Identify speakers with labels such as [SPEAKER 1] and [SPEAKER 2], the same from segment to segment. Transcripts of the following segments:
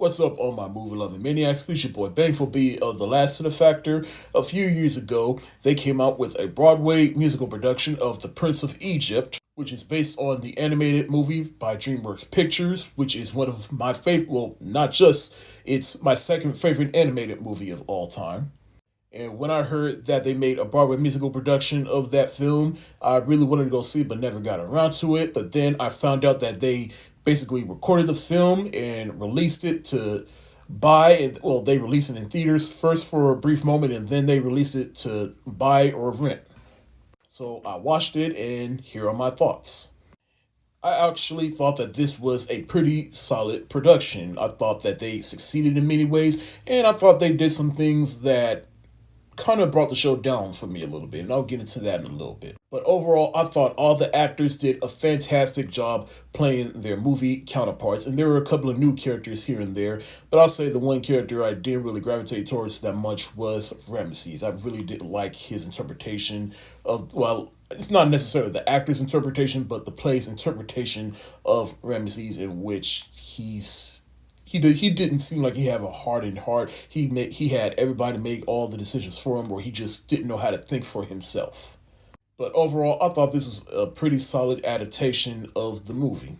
[SPEAKER 1] What's up, all my movie loving maniacs? This your boy Bangful B of The Last of the Factor. A few years ago, they came out with a Broadway musical production of The Prince of Egypt, which is based on the animated movie by Dreamworks Pictures, which is one of my favorite, well, not just, it's my second favorite animated movie of all time. And when I heard that they made a Broadway musical production of that film, I really wanted to go see it, but never got around to it. But then I found out that they basically recorded the film and released it to buy. And well, they released it in theaters first for a brief moment, and then they released it to buy or rent. So I watched it, and here are my thoughts. I actually thought that this was a pretty solid production. I thought that they succeeded in many ways, and I thought they did some things that kind of brought the show down for me a little bit, and I'll get into that in a little bit. But overall, I thought all the actors did a fantastic job playing their movie counterparts, and there were a couple of new characters here and there, but I'll say the one character I didn't really gravitate towards that much was Ramesses. I really didn't like his interpretation of, well, it's not necessarily the actor's interpretation, but the play's interpretation of Ramesses, in which he didn't seem like he had a hardened heart. He had everybody make all the decisions for him, or he just didn't know how to think for himself. But overall, I thought this was a pretty solid adaptation of the movie.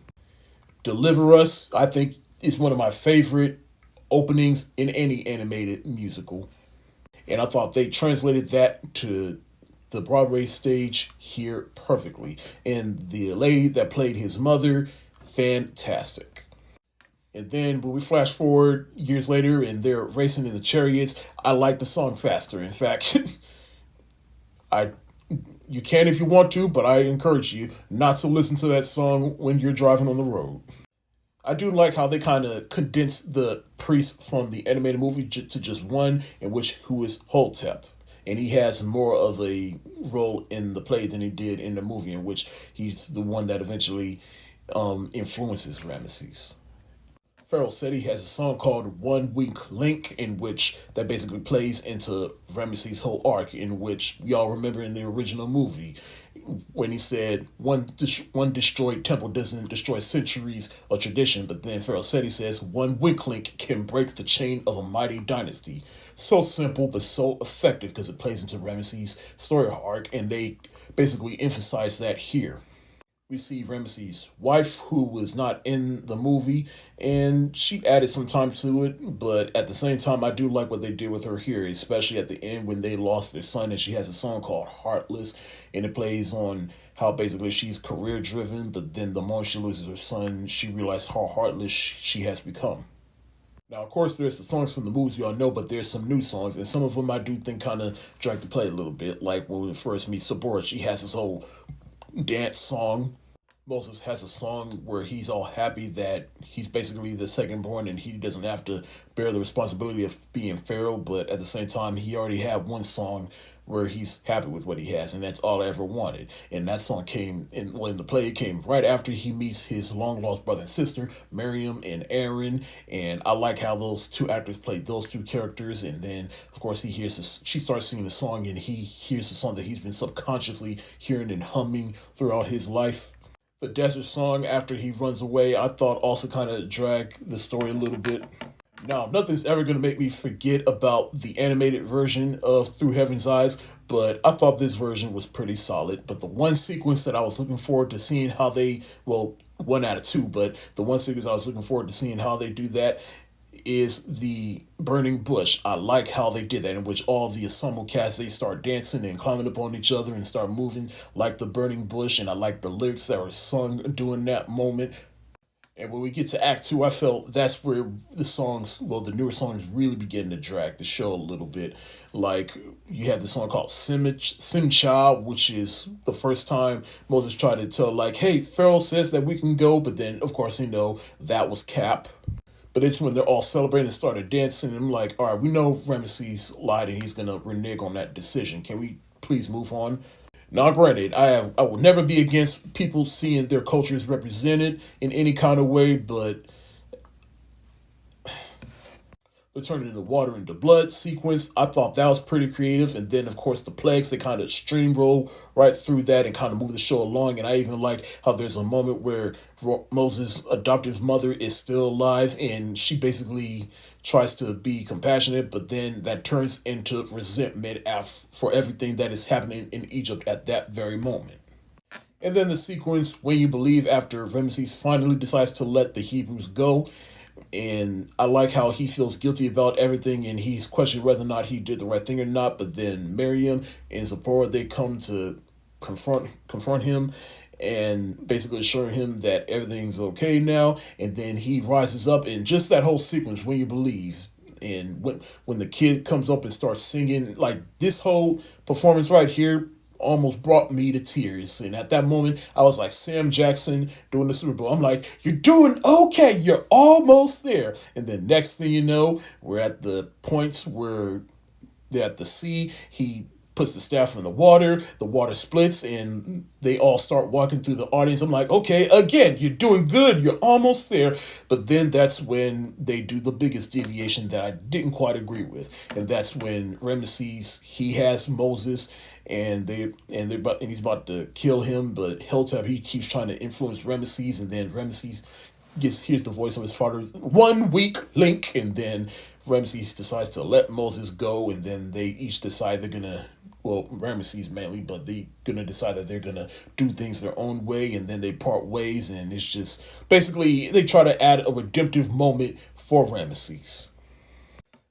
[SPEAKER 1] Deliver Us, I think, is one of my favorite openings in any animated musical. And I thought they translated that to the Broadway stage here perfectly. And the lady that played his mother, fantastic. And then when we flash forward years later and they're racing in the chariots, I like the song faster. In fact, I you can if you want to, but I encourage you not to listen to that song when you're driving on the road. I do like how they kind of condensed the priest from the animated movie to just one, in which who is Holtep. And he has more of a role in the play than he did in the movie, in which he's the one that eventually influences Ramesses. Pharoah said he has a song called One Weak Link, in which that basically plays into Ramesses' whole arc, in which y'all remember in the original movie when he said one destroyed temple doesn't destroy centuries of tradition, but then Pharoah said he says one weak link can break the chain of a mighty dynasty. So simple but so effective because it plays into Ramesses' story arc, and they basically emphasize that here. We see Ramesses' wife, who was not in the movie, and she added some time to it, but at the same time, I do like what they did with her here, especially at the end when they lost their son, and she has a song called Heartless, and it plays on how basically she's career driven, but then the moment she loses her son, she realizes how heartless she has become. Now, of course, there's the songs from the movies y'all know, but there's some new songs, and some of them I do think kind of drag the play a little bit, like when we first meet Sabora, she has this whole dance song. Moses has a song where he's all happy that he's basically the second born and he doesn't have to bear the responsibility of being Pharaoh, but at the same time, he already had one song where he's happy with what he has, and that's all I ever wanted. And that song came in when the play came right after he meets his long lost brother and sister, Miriam and Aaron. And I like how those two actors played those two characters. And then, of course, she starts singing the song, and he hears the song that he's been subconsciously hearing and humming throughout his life. The desert song after he runs away, I thought also kind of dragged the story a little bit. Now, nothing's ever going to make me forget about the animated version of Through Heaven's Eyes, but I thought this version was pretty solid. But the one sequence that I was looking forward to seeing how they, well, one out of two, but the one sequence I was looking forward to seeing how they do that is the burning bush. I like how they did that, in which all the ensemble cast, they start dancing and climbing up on each other and start moving like the burning bush, and I like the lyrics that were sung during that moment. And when we get to Act 2, I felt that's where the newer songs really begin to drag the show a little bit. Like, you have the song called Simcha, which is the first time Moses tried to tell, like, hey, Pharaoh says that we can go, but then, of course, that was Cap. But it's when they're all celebrating and started dancing, and I'm like, all right, we know Ramesses lied and he's going to renege on that decision. Can we please move on? Now, granted, I will never be against people seeing their cultures represented in any kind of way, but The turning the water into blood sequence, I thought that was pretty creative. And then, of course, the plagues, they kind of streamroll right through that and kind of move the show along. And I even like how there's a moment where Moses' adoptive mother is still alive and she basically tries to be compassionate, but then that turns into resentment for everything that is happening in Egypt at that very moment. And then the sequence when you believe after Ramesses finally decides to let the Hebrews go, and I like how he feels guilty about everything and he's questioning whether or not he did the right thing or not. But then Miriam and Zipporah, they come to confront him and basically assuring him that everything's okay now. And then he rises up, and just that whole sequence when you believe. And when the kid comes up and starts singing, like this whole performance right here almost brought me to tears. And at that moment, I was like Sam Jackson doing the Super Bowl. I'm like, you're doing okay. You're almost there. And then next thing you know, we're at the point where they're at the sea. He puts the staff in the water splits, and they all start walking through the audience. I'm like, okay, again, you're doing good, you're almost there. But then that's when they do the biggest deviation that I didn't quite agree with. And that's when Ramesses, he has Moses, and he's about to kill him, but Hilltop, he keeps trying to influence Ramesses, and then Ramesses hears the voice of his father's one weak link, and then Ramesses decides to let Moses go, and then they each decide they're gonna, well, Ramesses mainly, but they gonna decide that they're gonna do things their own way, and then they part ways, and it's just basically they try to add a redemptive moment for Ramesses.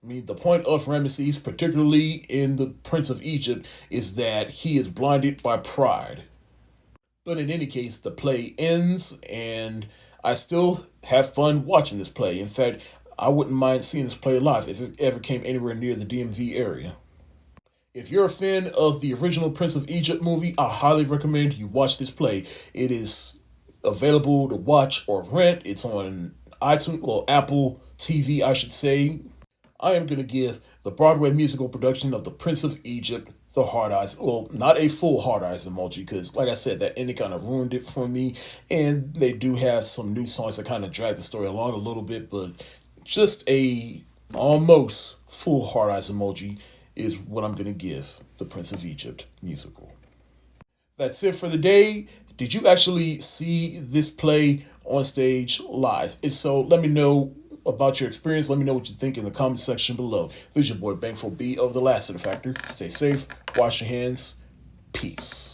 [SPEAKER 1] I mean, the point of Ramesses, particularly in The Prince of Egypt, is that he is blinded by pride. But in any case, the play ends, and I still have fun watching this play. In fact, I wouldn't mind seeing this play live if it ever came anywhere near the DMV area. If you're a fan of the original Prince of Egypt movie, I highly recommend you watch this play. It is available to watch or rent. It's on iTunes, well, Apple TV, I should say. I am going to give the Broadway musical production of The Prince of Egypt the hard eyes. Well, not a full hard eyes emoji, because like I said, that ending kind of ruined it for me. And they do have some new songs that kind of drag the story along a little bit, but just a almost full hard eyes emoji is what I'm going to give The Prince of Egypt musical. That's it for the day. Did you actually see this play on stage live? If so, let me know about your experience. Let me know what you think in the comment section below. This is your boy Bankful B of The Last Factor. Stay safe, wash your hands, peace.